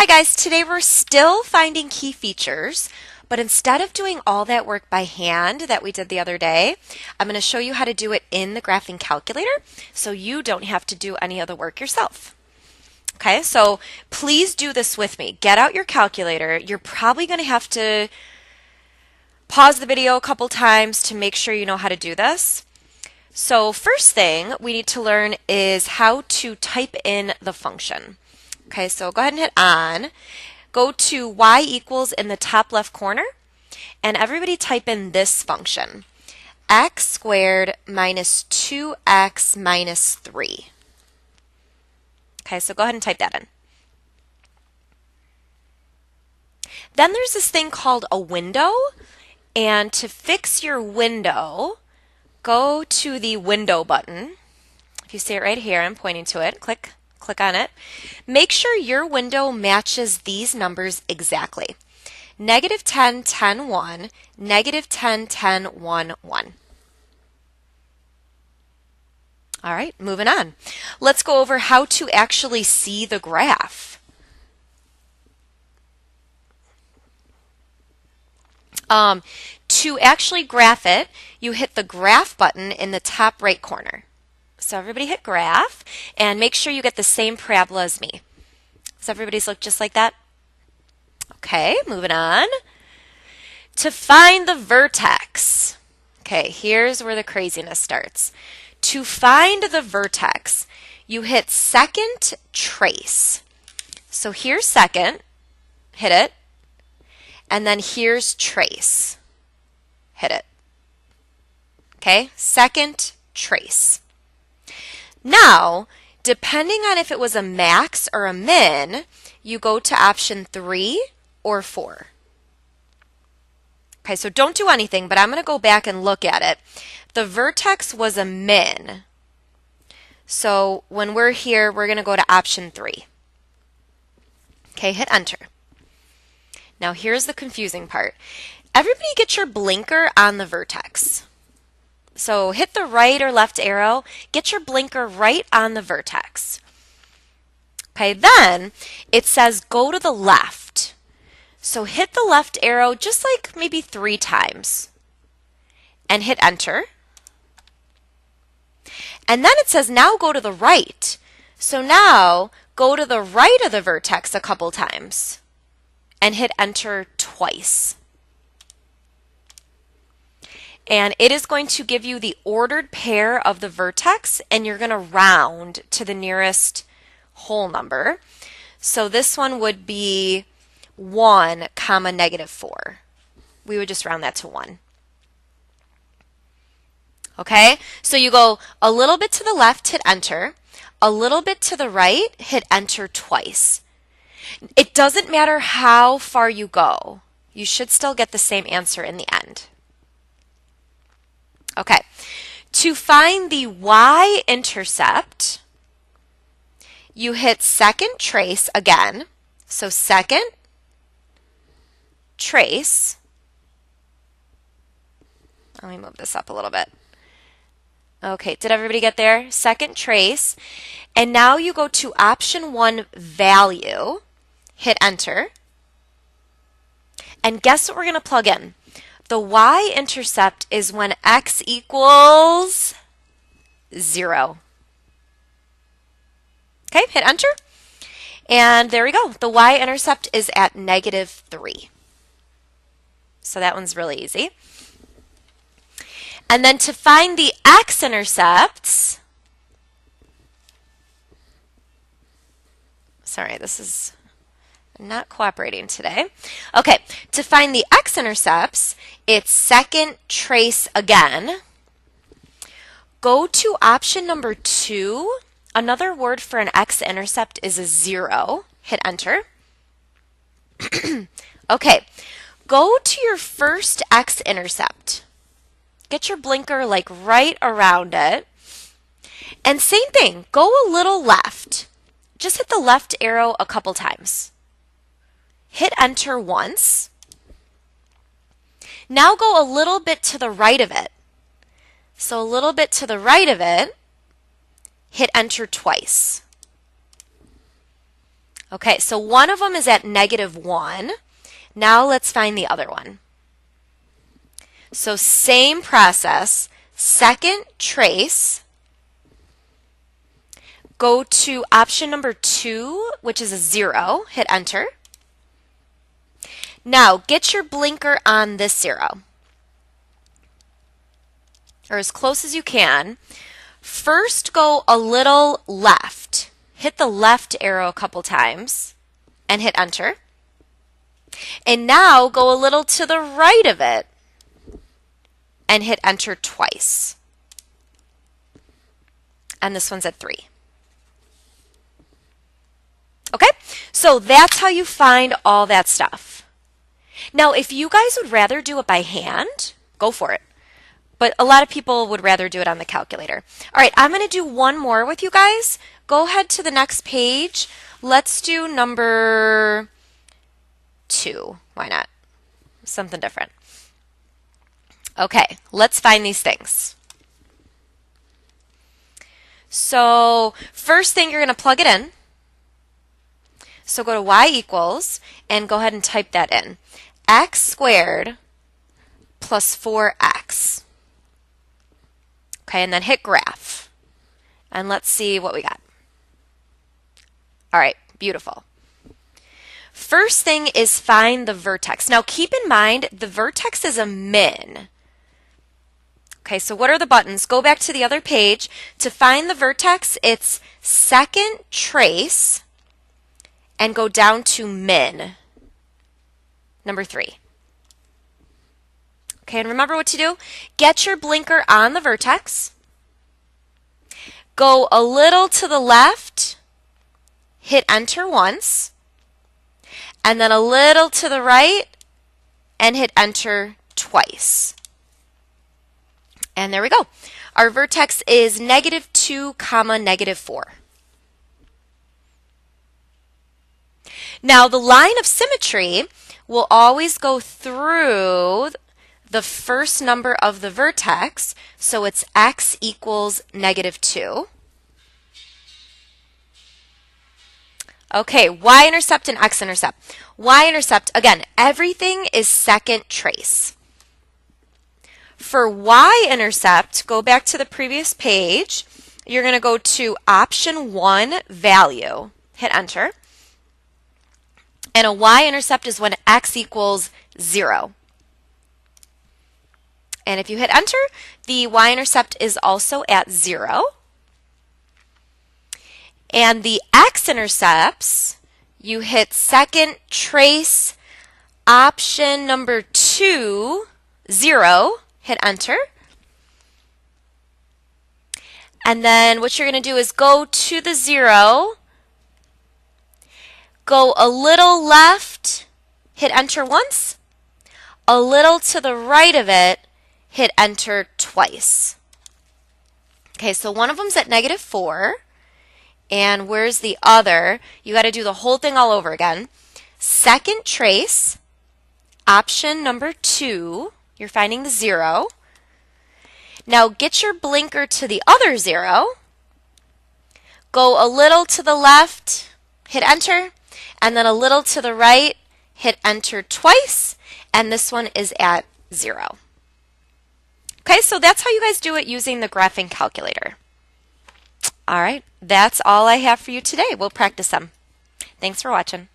Hi guys, today we're still finding key features, but instead of doing all that work by hand that we did the other day, I'm going to show you how to do it in the graphing calculator so you don't have to do any of the work yourself. Okay, so please do this with me. Get out your calculator. You're probably going to have to pause the video a couple times to make sure you know how to do this. So first thing we need to learn is how to type in the function. Okay, so go ahead and hit on. Go to y equals in the top left corner, and everybody type in this function, x squared minus 2x minus 3. Okay, so go ahead and type that in. Then there's this thing called a window, and to fix your window, go to the window button. If you see it right here, I'm pointing to it, click on it. Make sure your window matches these numbers exactly. Negative 10, 10, 1, negative 10, 10, 1, 1. All right, moving on. Let's go over how to actually see the graph. To actually graph it, you hit the graph button in the top right corner. So everybody hit graph and make sure you get the same parabola as me. Does everybody's look just like that? Okay, moving on. To find the vertex. Okay, here's where the craziness starts. To find the vertex, you hit second trace. So here's second, hit it, and then here's trace, hit it. Okay, second trace. Now, depending on if it was a max or a min, you go to option 3 or 4. Okay, so don't do anything, but I'm going to go back and look at it. The vertex was a min. So when we're here, we're going to go to option 3. Okay, hit enter. Now here's the confusing part. Everybody get your blinker on the vertex. So hit the right or left arrow, get your blinker right on the vertex. Okay, then it says go to the left. So hit the left arrow just like maybe 3 times and hit enter. And then it says now go to the right. So now go to the right of the vertex a couple times and hit enter twice. And it is going to give you the ordered pair of the vertex, and you're going to round to the nearest whole number. So this one would be 1 comma negative 4. We would just round that to 1. Okay, so you go a little bit to the left, hit enter, a little bit to the right, hit enter twice. It doesn't matter how far you go. You should still get the same answer in the end. Okay, to find the y-intercept, you hit second trace again. So second trace. Let me move this up a little bit. Okay, did everybody get there? Second trace. And now you go to option 1 value, hit enter. And guess what we're going to plug in? The y-intercept is when x equals 0. Okay, hit enter. And there we go. The y-intercept is at negative 3. So that one's really easy. And then to find the x-intercepts, sorry, this is not cooperating today. Okay, to find the x-intercepts, it's second trace again. Go to option number 2. Another word for an x-intercept is a 0. Hit enter. Okay, go to your first x-intercept. Get your blinker like right around it. And same thing, go a little left. Just hit the left arrow a couple times. Hit enter once. Now go a little bit to the right of it. So a little bit to the right of it, hit enter twice. Okay, so one of them is at -1. Now let's find the other one. So same process, second trace, go to option number 2, which is a 0, hit enter. Now get your blinker on this 0, or as close as you can. First go a little left. Hit the left arrow a couple times and hit enter. And now go a little to the right of it and hit enter twice. And this one's at 3. Okay, so that's how you find all that stuff. Now, if you guys would rather do it by hand, go for it. But a lot of people would rather do it on the calculator. All right, I'm going to do one more with you guys. Go ahead to the next page. Let's do number 2. Why not? Something different. Okay, let's find these things. So first thing, you're going to plug it in. So go to y equals and go ahead and type that in. X squared plus 4x. Okay, and then hit graph. And let's see what we got. All right, beautiful. First thing is find the vertex. Now keep in mind the vertex is a min. Okay, so what are the buttons? Go back to the other page. To find the vertex, it's second trace and go down to min, number 3. Okay, and remember what to do. Get your blinker on the vertex. Go a little to the left, hit enter once, and then a little to the right and hit enter twice. And there we go. Our vertex is -2, -4. Now the line of symmetry will always go through the first number of the vertex, so it's x equals -2. Okay, y-intercept and x-intercept. Y-intercept, again, everything is second trace. For y-intercept, go back to the previous page. You're going to go to option 1, value. Hit enter. And a y-intercept is when x equals 0. And if you hit enter, the y-intercept is also at 0. And the x-intercepts, you hit second trace, option number 2, 0, hit enter. And then what you're going to do is go to the 0, go a little left, hit enter once, a little to the right of it, hit enter twice. Okay, so one of them's at -4. And where's the other? You got to do the whole thing all over again. Second trace, option number 2, you're finding the 0. Now get your blinker to the other 0. Go a little to the left, hit enter, and then a little to the right, hit enter twice, and this one is at 0. Okay, so that's how you guys do it using the graphing calculator. All right, that's all I have for you today. We'll practice them. Thanks for watching.